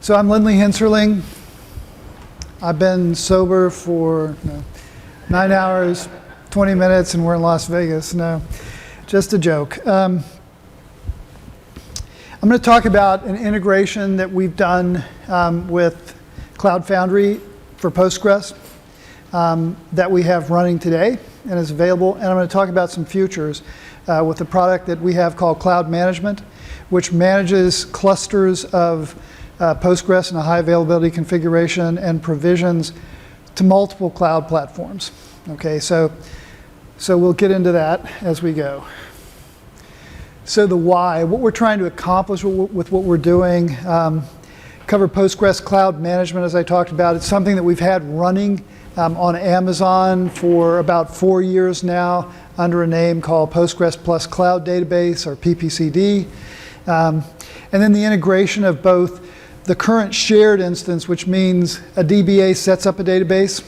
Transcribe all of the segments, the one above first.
So I'm Lenley Hensarling. I've been sober for 9 hours, 20 minutes, and we're in Las Vegas. No, just a joke. I'm going to talk about an integration that we've done with Cloud Foundry for Postgres that we have running today and is available. And I'm going to talk about some futures with a product that we have called Cloud Management, which manages clusters of Postgres in a high availability configuration and provisions to multiple cloud platforms. Okay, so we'll get into that as we go. So the why, what we're trying to accomplish with what we're doing, cover Postgres Cloud Management as I talked about. It's something that we've had running on Amazon for about 4 years now under a name called Postgres Plus Cloud Database, or PPCD. And then the integration of both the current shared instance, which means a DBA sets up a database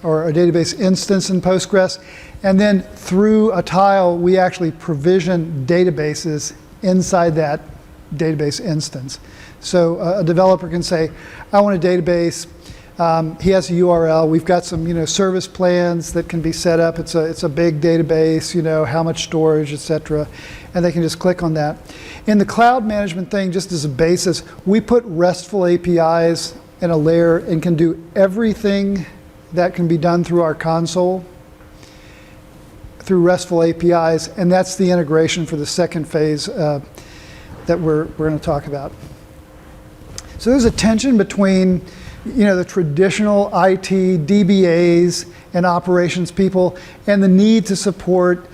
or a database instance in Postgres, and then through a tile we actually provision databases inside that database instance. So a developer can say, I want a database. He has a URL. We've got some service plans that can be set up. It's a big database, how much storage, etc. And they can just click on that. In the cloud management thing, just as a basis, we put RESTful APIs in a layer and can do everything that can be done through our console through RESTful APIs, and that's the integration for the second phase that we're going to talk about. So there's a tension between the traditional IT, DBAs, and operations people, and the need to support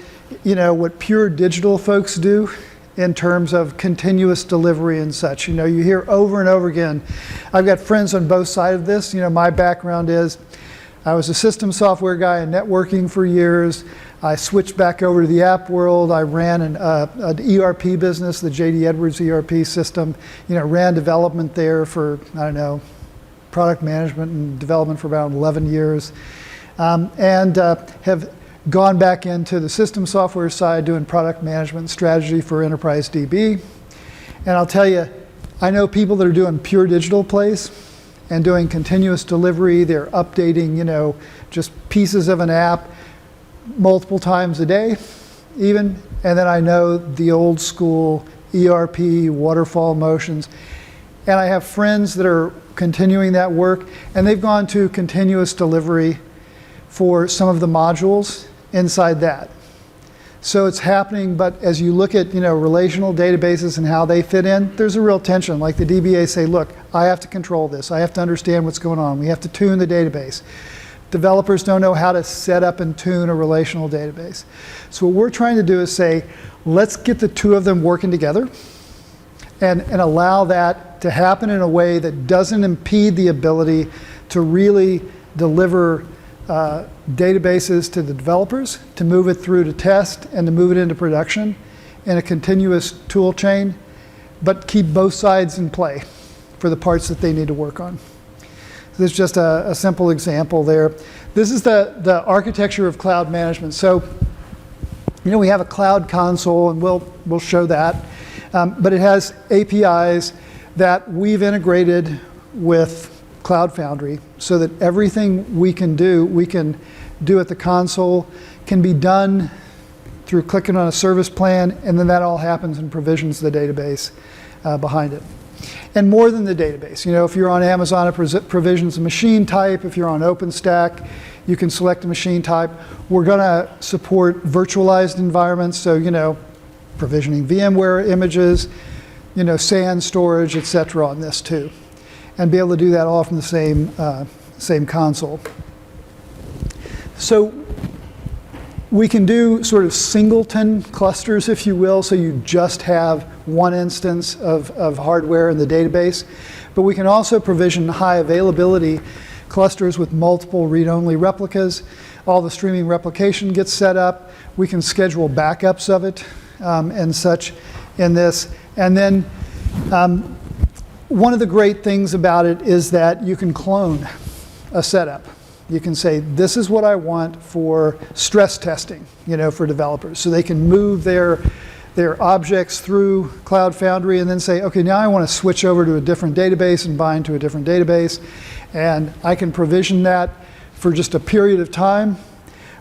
what pure digital folks do in terms of continuous delivery and such. You hear over and over again. I've got friends on both sides of this. My background is I was a system software guy in networking for years. I switched back over to the app world. I ran an ERP business, the J.D. Edwards ERP system. Ran development there for, product management and development for about 11 years. And have gone back into the system software side doing product management strategy for EnterpriseDB. And I'll tell you, I know people that are doing pure digital plays and doing continuous delivery. They're updating, just pieces of an app multiple times a day, even. And then I know the old school ERP, waterfall motions. And I have friends that are continuing that work, and they've gone to continuous delivery for some of the modules inside that. So it's happening, but as you look at relational databases and how they fit in, there's a real tension. Like the DBAs say, look, I have to control this. I have to understand what's going on. We have to tune the database. Developers don't know how to set up and tune a relational database. So what we're trying to do is say, let's get the two of them working together and allow that to happen in a way that doesn't impede the ability to really deliver databases to the developers, to move it through to test, and to move it into production in a continuous tool chain, but keep both sides in play for the parts that they need to work on. So this is just a simple example there. This is the architecture of cloud management. So we have a cloud console, and we'll show that. But it has APIs that we've integrated with Cloud Foundry so that everything we can do at the console can be done through clicking on a service plan, and then that all happens and provisions the database behind it. And more than the database. If you're on Amazon, it provisions a machine type. If you're on OpenStack, you can select a machine type. We're going to support virtualized environments, so provisioning VMware images, SAN storage, etc. on this too, and be able to do that all from the same console. So we can do sort of singleton clusters, if you will, so you just have one instance of hardware in the database. But we can also provision high availability clusters with multiple read-only replicas. All the streaming replication gets set up. We can schedule backups of it and such in this. And then one of the great things about it is that you can clone a setup. You can say, this is what I want for stress testing, for developers. So they can move their their objects through Cloud Foundry and then say, okay, now I want to switch over to a different database and bind to a different database. And I can provision that for just a period of time.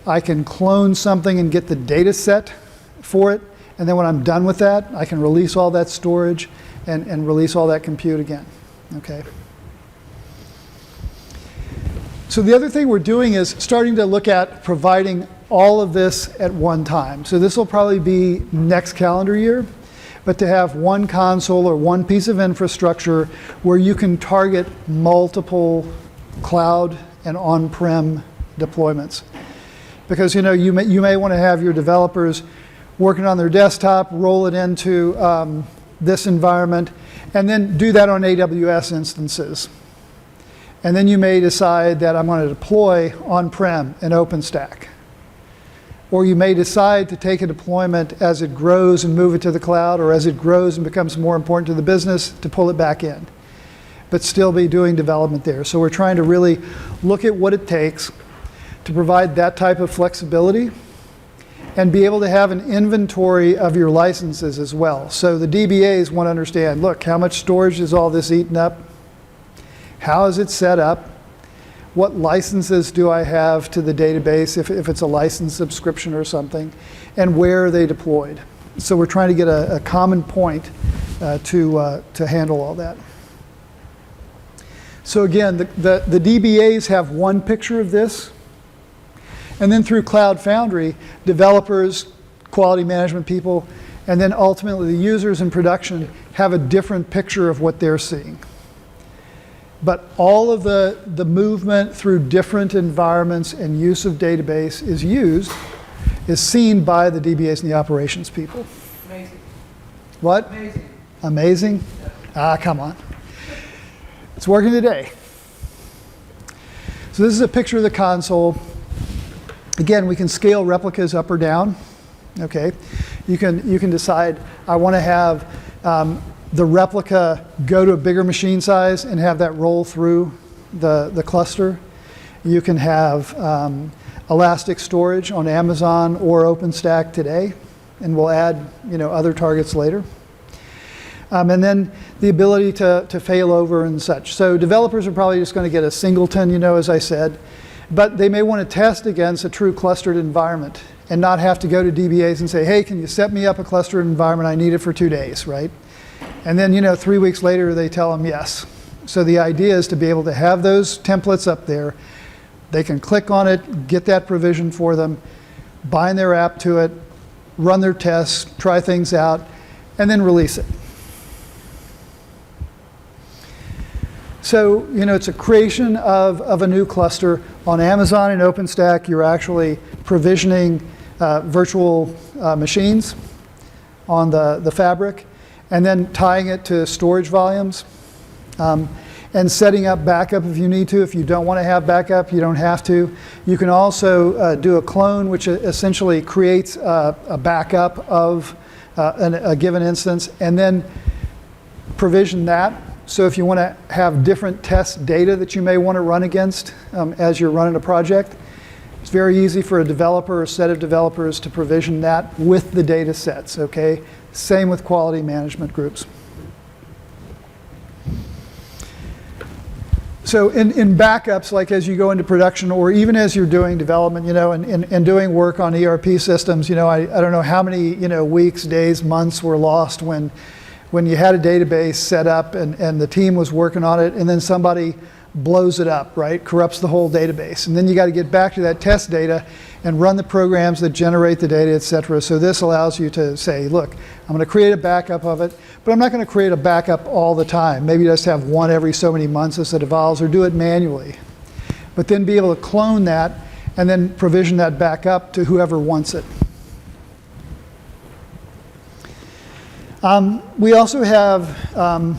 I can clone something and get the data set for it. And then when I'm done with that, I can release all that storage and release all that compute again. Okay. So the other thing we're doing is starting to look at providing all of this at one time. So this will probably be next calendar year, but to have one console or one piece of infrastructure where you can target multiple cloud and on-prem deployments. Because you may want to have your developers working on their desktop, roll it into this environment, and then do that on AWS instances. And then you may decide that I'm going to deploy on-prem in OpenStack. Or you may decide to take a deployment as it grows and move it to the cloud, or as it grows and becomes more important to the business to pull it back in, but still be doing development there. So we're trying to really look at what it takes to provide that type of flexibility and be able to have an inventory of your licenses as well. So the DBAs want to understand, look, how much storage is all this eaten up? How is it set up? What licenses do I have to the database if it's a license subscription or something? And where are they deployed? So we're trying to get a common point to handle all that. So again, the DBAs have one picture of this. And then through Cloud Foundry, developers, quality management people, and then ultimately the users in production have a different picture of what they're seeing. But all of the movement through different environments and use of database is seen by the DBAs and the operations people. Amazing. What? Amazing. Amazing? Yeah. Come on. It's working today. So this is a picture of the console. Again, we can scale replicas up or down. Okay, you can decide I want to have the replica go to a bigger machine size and have that roll through the cluster. You can have elastic storage on Amazon or OpenStack today, and we'll add other targets later. And then the ability to fail over and such. So developers are probably just going to get a singleton, as I said, but they may want to test against a true clustered environment and not have to go to DBAs and say, hey, can you set me up a clustered environment? I need it for 2 days, right? And then 3 weeks later, they tell them yes. So the idea is to be able to have those templates up there. They can click on it, get that provision for them, bind their app to it, run their tests, try things out, and then release it. So, it's a creation of a new cluster. On Amazon and OpenStack, you're actually provisioning virtual machines on the fabric, and then tying it to storage volumes, and setting up backup if you need to. If you don't want to have backup, you don't have to. You can also do a clone, which essentially creates a backup of a given instance, and then provision that. So if you want to have different test data that you may want to run against as you're running a project, it's very easy for a developer or a set of developers to provision that with the data sets, okay? Same with quality management groups. So in backups, like as you go into production or even as you're doing development, and doing work on ERP systems, I don't know how many, weeks, days, months were lost when you had a database set up and the team was working on it, and then somebody blows it up, right? Corrupts the whole database. And then you got to get back to that test data and run the programs that generate the data, et cetera. So this allows you to say, look, I'm going to create a backup of it, but I'm not going to create a backup all the time. Maybe just have one every so many months as it evolves, or do it manually. But then be able to clone that and then provision that back up to whoever wants it. We also have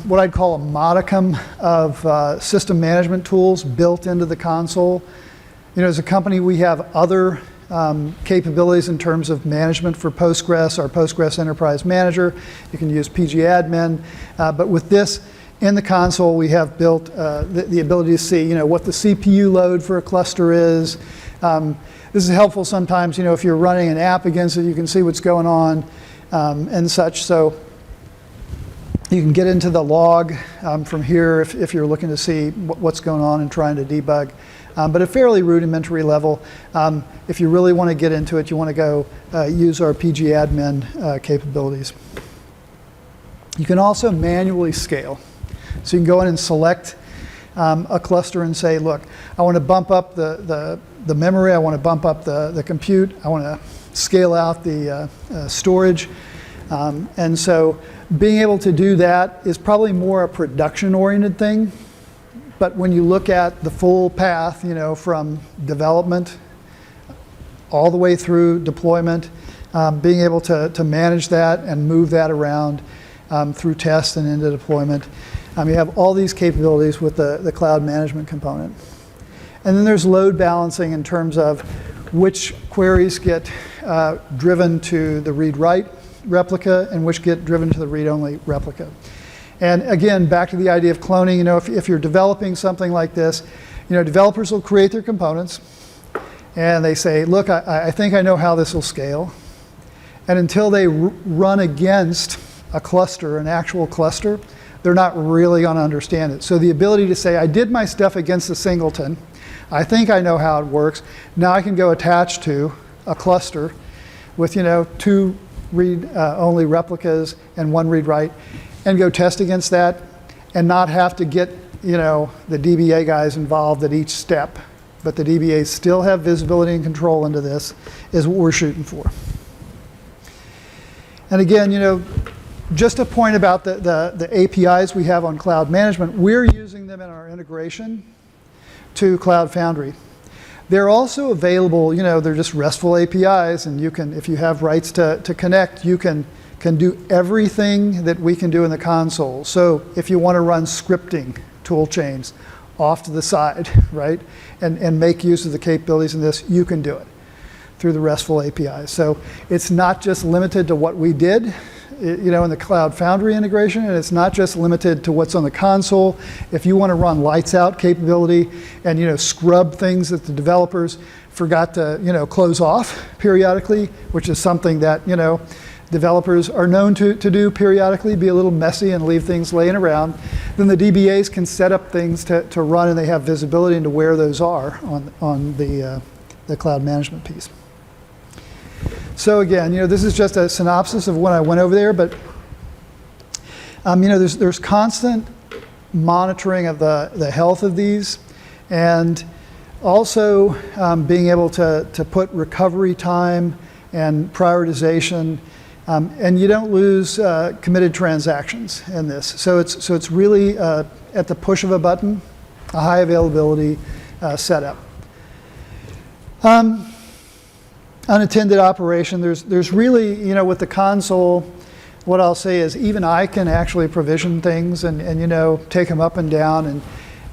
what I'd call a modicum of system management tools built into the console. As a company, we have other capabilities in terms of management for Postgres, our Postgres Enterprise Manager. You can use pgadmin. But with this in the console, we have built the ability to see what the CPU load for a cluster is. This is helpful sometimes, if you're running an app against it, you can see what's going on. and such. So you can get into the log from here if you're looking to see what's going on and trying to debug. But at a fairly rudimentary level, if you really want to get into it, you want to go use our pgadmin capabilities. You can also manually scale. So you can go in and select a cluster and say, look, I want to bump up the memory, I want to bump up the compute, I want to scale out the storage. And so being able to do that is probably more a production-oriented thing. But when you look at the full path, from development all the way through deployment, being able to manage that and move that around through test and into deployment, you have all these capabilities with the cloud management component. And then there's load balancing in terms of which queries get driven to the read-write replica and which get driven to the read-only replica. And again, back to the idea of cloning, if you're developing something like this, developers will create their components and they say, look, I think I know how this will scale. And until they run against a cluster, an actual cluster, they're not really going to understand it. So the ability to say, I did my stuff against a singleton, I think I know how it works, now I can go attach to a cluster with 2 read-only replicas and 1 read-write, and go test against that and not have to get the DBA guys involved at each step. But the DBAs still have visibility and control into this is what we're shooting for. And again, just a point about the APIs we have on cloud management, we're using them in our integration to Cloud Foundry. They're also available, they're just RESTful APIs, and you can, if you have rights to connect, you can do everything that we can do in the console. So if you want to run scripting tool chains off to the side, right, and make use of the capabilities in this, you can do it through the RESTful APIs. So it's not just limited to what we did, in the Cloud Foundry integration, and it's not just limited to what's on the console. If you want to run lights out capability and scrub things that the developers forgot to close off periodically, which is something that developers are known to do periodically, be a little messy and leave things laying around, then the DBAs can set up things to run, and they have visibility into where those are on the cloud management piece. So again, this is just a synopsis of when I went over there, but there's constant monitoring of the health of these, and also being able to put recovery time and prioritization, and you don't lose committed transactions in this. So it's really at the push of a button, a high availability setup. Unattended operation, there's really, with the console, what I'll say is even I can actually provision things and take them up and down,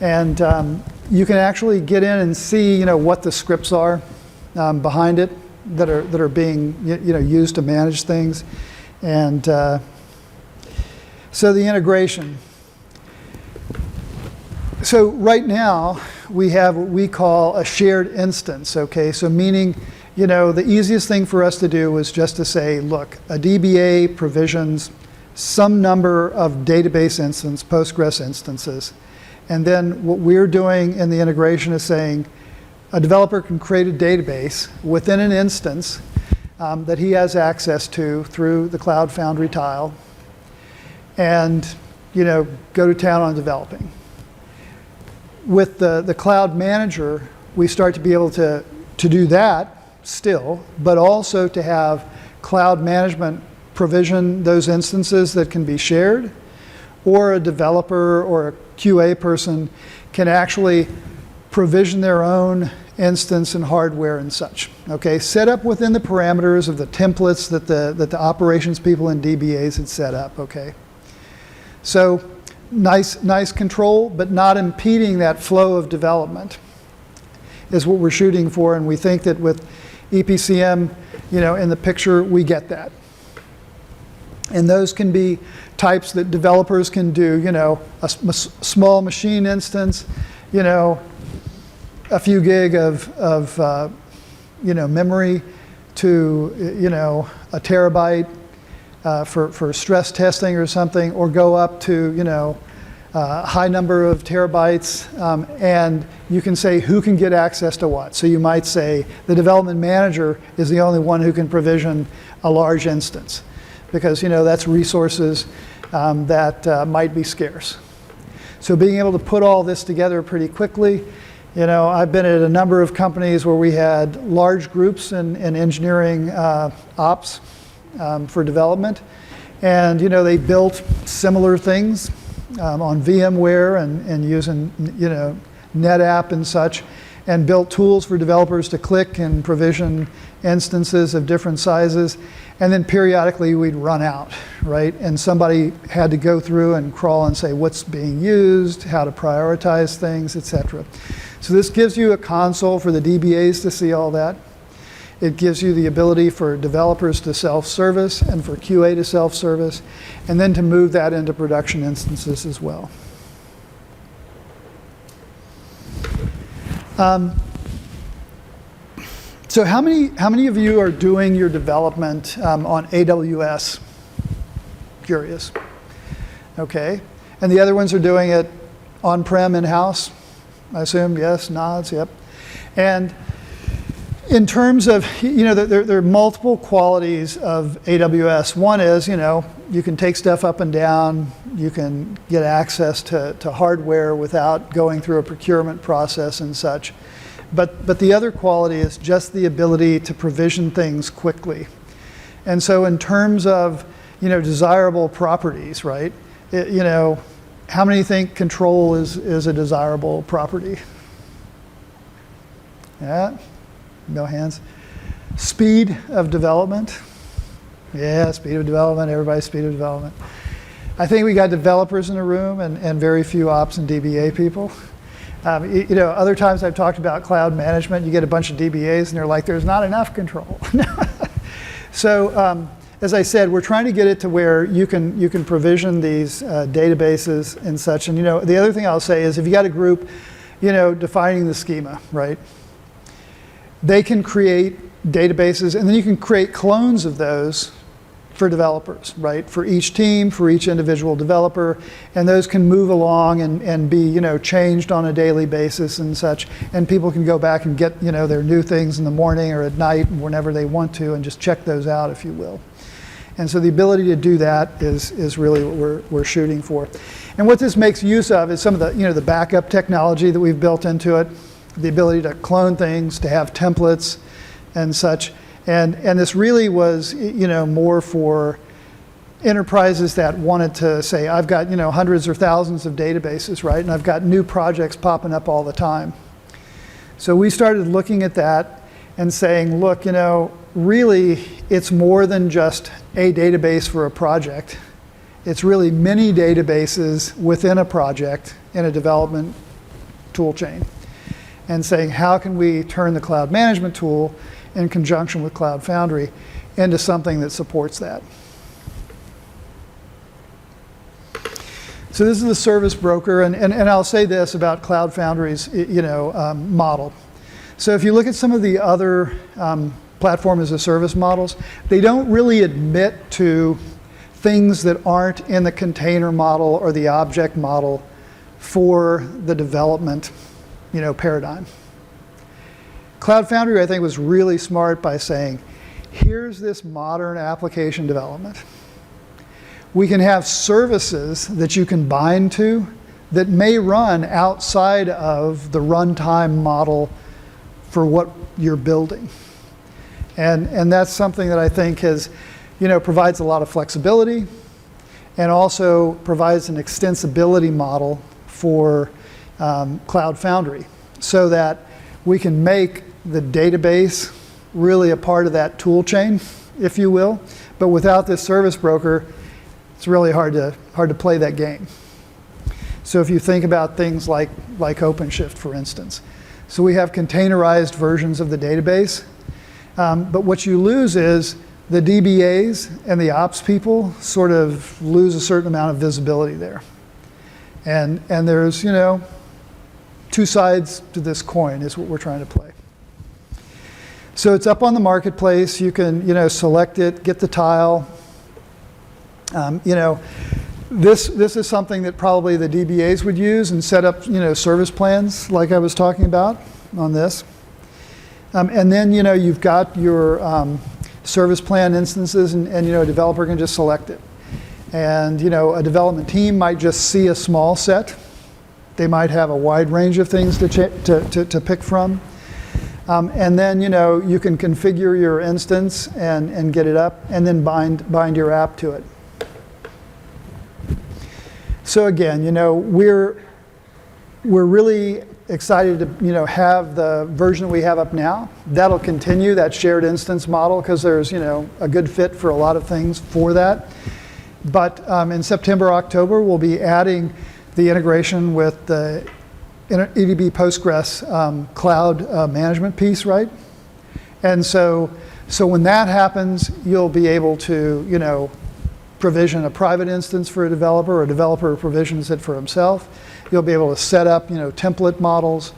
and you can actually get in and see, what the scripts are behind it that are being, used to manage things. And so the integration. So right now, we have what we call a shared instance, okay? So meaning, the easiest thing for us to do was just to say, look, a DBA provisions some number of database instance, Postgres instances. And then what we're doing in the integration is saying a developer can create a database within an instance that he has access to through the Cloud Foundry tile and, go to town on developing. With the Cloud Manager, we start to be able to do that still, but also to have cloud management provision those instances that can be shared, or a developer or a QA person can actually provision their own instance and hardware and such. Okay, set up within the parameters of the templates that the operations people in DBAs had set up. Okay, so nice control, but not impeding that flow of development is what we're shooting for, and we think that with EPCM, in the picture, we get that. And those can be types that developers can do, a small machine instance, a few gig of memory to, a terabyte, for stress testing or something, or go up to, high number of terabytes, and you can say who can get access to what. So you might say the development manager is the only one who can provision a large instance, because that's resources that might be scarce. So being able to put all this together pretty quickly. I've been at a number of companies where we had large groups in engineering ops for development, and they built similar things on VMware and using NetApp and such, and built tools for developers to click and provision instances of different sizes, and then periodically we'd run out, right? And somebody had to go through and crawl and say what's being used, how to prioritize things, etc. So this gives you a console for the DBAs to see all that. It gives you the ability for developers to self-service and for QA to self-service, and then to move that into production instances as well. So how many of you are doing your development on AWS? Curious. Okay. And the other ones are doing it on-prem in-house? I assume, yes, nods, yep. And in terms of, there are multiple qualities of AWS. One is, you can take stuff up and down, you can get access to hardware without going through a procurement process and such. But the other quality is just the ability to provision things quickly. And so in terms of, desirable properties, right? How many think control is a desirable property? Yeah, no hands. Speed of development. Yeah, speed of development, everybody's speed of development. I think we got developers in the room and very few ops and DBA people. Other times I've talked about cloud management, you get a bunch of DBAs and they're like, there's not enough control. So as I said, we're trying to get it to where you can provision these databases and such. And the other thing I'll say is if you got a group, defining the schema, right? They can create databases, and then you can create clones of those for developers, right? For each team, for each individual developer, and those can move along and be, changed on a daily basis and such. And people can go back and get, their new things in the morning or at night, whenever they want to, and just check those out, if you will. And so the ability to do that is really what we're shooting for. And what this makes use of is some of the, the backup technology that we've built into it, the ability to clone things, to have templates and such. And this really was, more for enterprises that wanted to say, I've got, hundreds or thousands of databases, right? And I've got new projects popping up all the time. So we started looking at that and saying, look, really it's more than just a database for a project. It's really many databases within a project in a development tool chain. And saying, how can we turn the cloud management tool in conjunction with Cloud Foundry into something that supports that. So this is the service broker, and I'll say this about Cloud Foundry's model. So if you look at some of the other platform as a service models, they don't really admit to things that aren't in the container model or the object model for the development paradigm. Cloud Foundry, I think, was really smart by saying, here's this modern application development. We can have services that you can bind to that may run outside of the runtime model for what you're building. And that's something that I think has, provides a lot of flexibility and also provides an extensibility model for Cloud Foundry so that we can make the database really a part of that tool chain, if you will. But without this service broker, it's really hard to play that game. So if you think about things like OpenShift, for instance. So we have containerized versions of the database. But what you lose is the DBAs and the ops people sort of lose a certain amount of visibility there. And there's, two sides to this coin is what we're trying to play. So it's up on the marketplace. You can, select it, get the tile, You know, this is something that probably the DBAs would use and set up, you know, service plans like I was talking about on this. And then, you know, you've got your service plan instances, and you know, a developer can just select it. And you know, a development team might just see a small set. They might have a wide range of things to pick from. And then, you know, you can configure your instance and get it up, and then bind your app to it. So again, you know, we're really excited to, you know, have the version we have up now. That'll continue that shared instance model because there's, you know, a good fit for a lot of things for that. But in September, October, we'll be adding the integration with the EDB Postgres Cloud Management piece, right? And so when that happens, you'll be able to, you know, provision a private instance for a developer provisions it for himself. You'll be able to set up, you know, template models,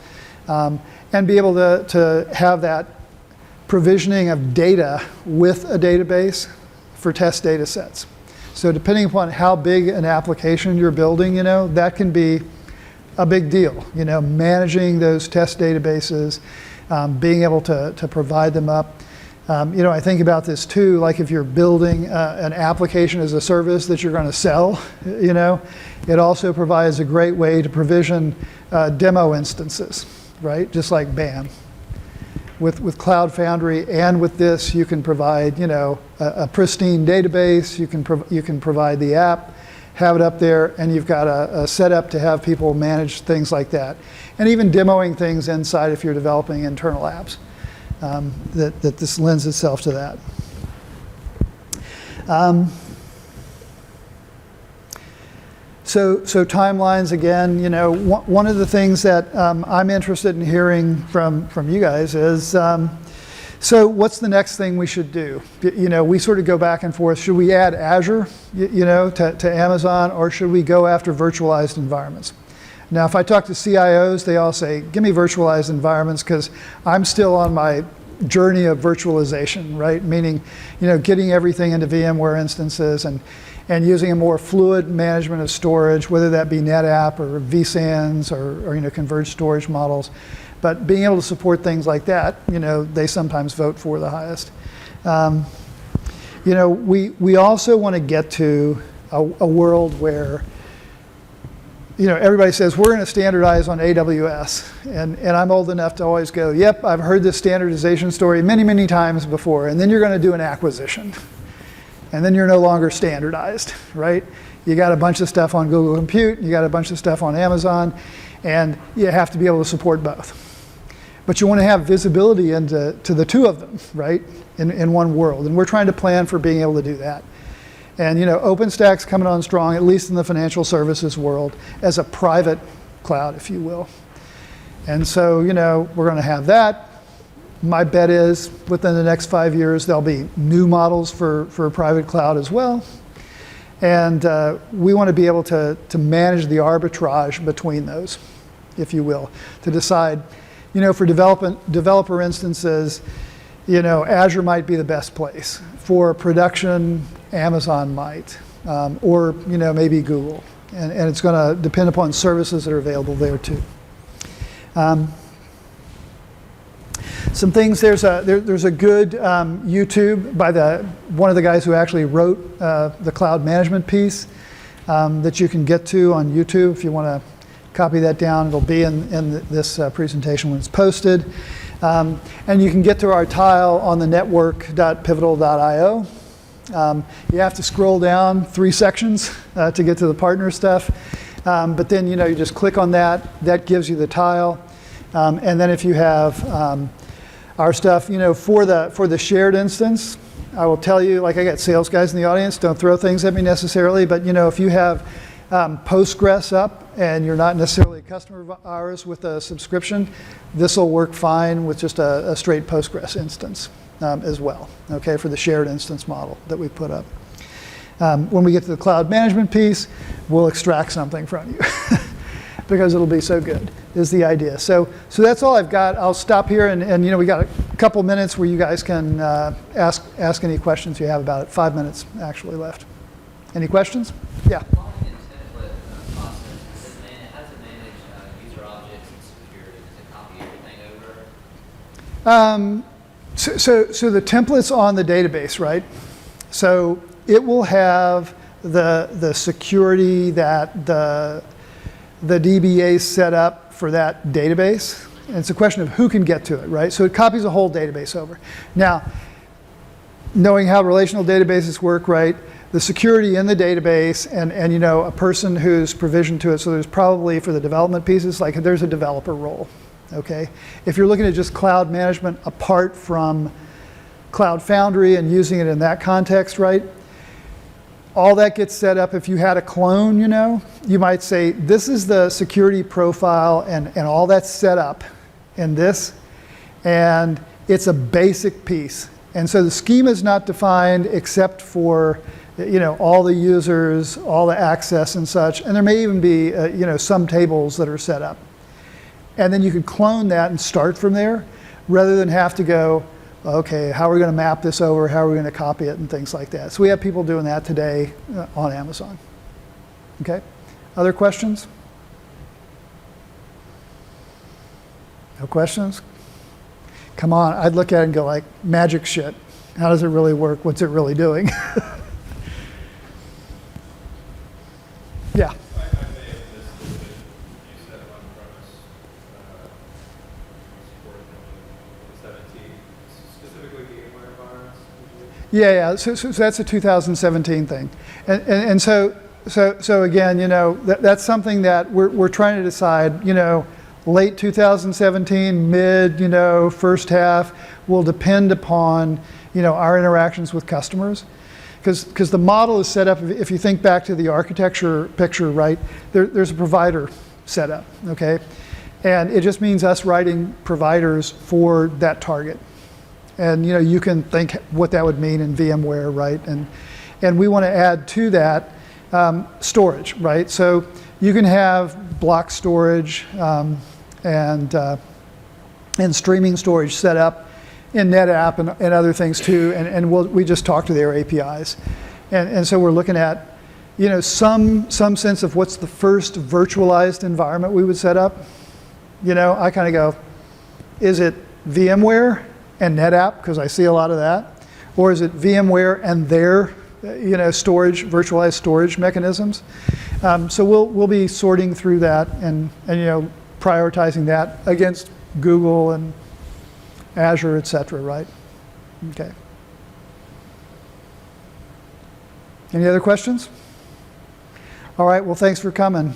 and be able to have that provisioning of data with a database for test data sets. So depending upon how big an application you're building, you know, that can be a big deal. You know, managing those test databases, being able to provide them up. You know, I think about this too, like if you're building an application as a service that you're going to sell, you know, it also provides a great way to provision demo instances, right? Just like BAM. With Cloud Foundry and with this, you can provide, you know, a pristine database. You can provide the app, have it up there, and you've got a setup to have people manage things like that, and even demoing things inside if you're developing internal apps. That this lends itself to that. So timelines, again, you know, one of the things that I'm interested in hearing from you guys is, so what's the next thing we should do? You know, we sort of go back and forth. Should we add Azure, you know, to Amazon, or should we go after virtualized environments? Now, if I talk to CIOs, they all say, give me virtualized environments, because I'm still on my journey of virtualization, right? Meaning, you know, getting everything into VMware instances and using a more fluid management of storage, whether that be NetApp or vSANs or you know, converged storage models. But being able to support things like that, you know, they sometimes vote for the highest. You know, we also want to get to a world where, you know, everybody says we're going to standardize on AWS, and I'm old enough to always go, yep, I've heard this standardization story many, many times before, and then you're going to do an acquisition, and then you're no longer standardized, right? You got a bunch of stuff on Google Compute, you got a bunch of stuff on Amazon, and you have to be able to support both. But you want to have visibility into the two of them, right, in one world, and we're trying to plan for being able to do that. And you know, OpenStack's coming on strong, at least in the financial services world, as a private cloud, if you will. And so, you know, we're going to have that. My bet is within the next 5 years, there'll be new models for a private cloud as well. And we want to be able to manage the arbitrage between those, if you will, to decide, you know, for developer instances, you know, Azure might be the best place. For production, Amazon might, or you know, maybe Google, and it's going to depend upon services that are available there too. Some things, there's a good YouTube by one of the guys who actually wrote the cloud management piece that you can get to on YouTube if you want to copy that down. It'll be in this presentation when it's posted. And you can get to our tile on the network.pivotal.io. You have to scroll down 3 sections to get to the partner stuff. But then, you know, you just click on that. That gives you the tile. And then if you have our stuff, you know, for the shared instance, I will tell you, like I got sales guys in the audience, don't throw things at me necessarily, but you know, if you have Postgres up and you're not necessarily a customer of ours with a subscription, this will work fine with just a straight Postgres instance as well, okay, for the shared instance model that we put up. When we get to the cloud management piece, we'll extract something from you because it'll be so good, is the idea. So that's all I've got. I'll stop here, and you know, we got a couple minutes where you guys can ask any questions you have about it. 5 minutes actually left. Any questions? Yeah. Following in template process, how does it manage user objects and security? Does it copy everything over? So the template's on the database, right? So it will have the security that the DBAs set up for that database. And it's a question of who can get to it, right? So it copies a whole database over. Now, knowing how relational databases work, right? The security in the database and you know, a person who's provisioned to it, so there's probably for the development pieces, like there's a developer role, okay? If you're looking at just cloud management apart from Cloud Foundry and using it in that context, right? All that gets set up. If you had a clone, you know, you might say, this is the security profile and all that's set up in this, and it's a basic piece. And so the schema is not defined except for, you know, all the users, all the access and such, and there may even be, you know, some tables that are set up. And then you can clone that and start from there, rather than have to go, okay, how are we going to map this over? How are we going to copy it and things like that? So we have people doing that today on Amazon. Okay, other questions? No questions? Come on, I'd look at it and go like, magic shit. How does it really work? What's it really doing? Yeah. I may have missed this, but you said on-premise support in 17, specifically VMware environments? Yeah. So that's a 2017 thing, and so again, you know, that's something that we're trying to decide. You know, late 2017, mid, you know, first half will depend upon, you know, our interactions with customers. Because the model is set up, if you think back to the architecture picture, right, there's a provider set up, okay? And it just means us writing providers for that target. And, you know, you can think what that would mean in VMware, right? And we want to add to that storage, right? So you can have block storage and streaming storage set up in NetApp and other things too, and we just talk to their APIs. And so we're looking at, you know, some sense of what's the first virtualized environment we would set up. You know, I kind of go, is it VMware and NetApp, because I see a lot of that, or is it VMware and their, you know, storage, virtualized storage mechanisms? So we'll be sorting through that and you know, prioritizing that against Google and Azure, et cetera, right? Okay. Any other questions? All right, well, thanks for coming.